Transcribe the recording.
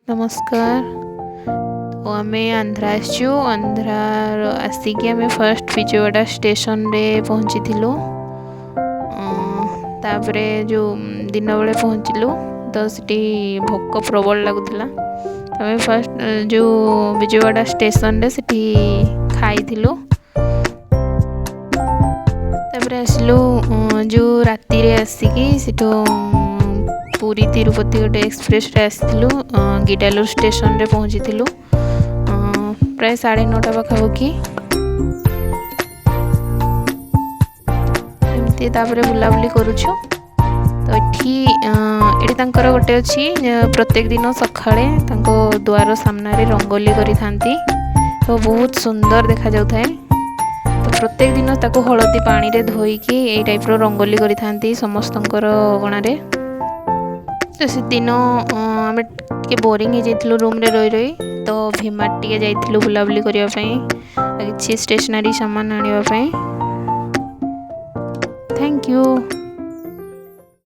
नमस्कार। तो आम आंध्रा आसचु आंध्रा आसिकी आम फर्स्ट विजयवाड़ा स्टेशन रे पहुँची थिलु। तापरे जो दिन बेले पहुँचलु तो सिटी भोक प्रबल लगुला। आम फर्स्ट जो विजयवाड़ा स्टेशन रे सिटी खाई थिलु। तापरे आसलु जो राति रे आसिकी सिटो पुरी तिरुपति गोटे एक्सप्रेस रे आसलु गिडालूर स्टेशन रे पहुँची थिलु प्राय 9:30 पाखापाखि। एमती तापरे बुलाबुली करूछु। तो एठी तांकर गोटे अछि प्रत्येक दिन सखाळे तांको द्वार सामना रे रंगोली करि थांती। तो बहुत सुंदर देखा जाउ थाए। तो प्रत्येक दिन ताको हळदी पानी रे धोई कि एई टाइप रो रंगोली करि थांती समस्तंकर गणा रे। तो से दिन आम टे बोरिंग हो जाइलु रूम रे रही रही। तो भीमार्ट टे जाइलु बुलाबुली करने किसी स्टेशनरी सामान आने। Thank you.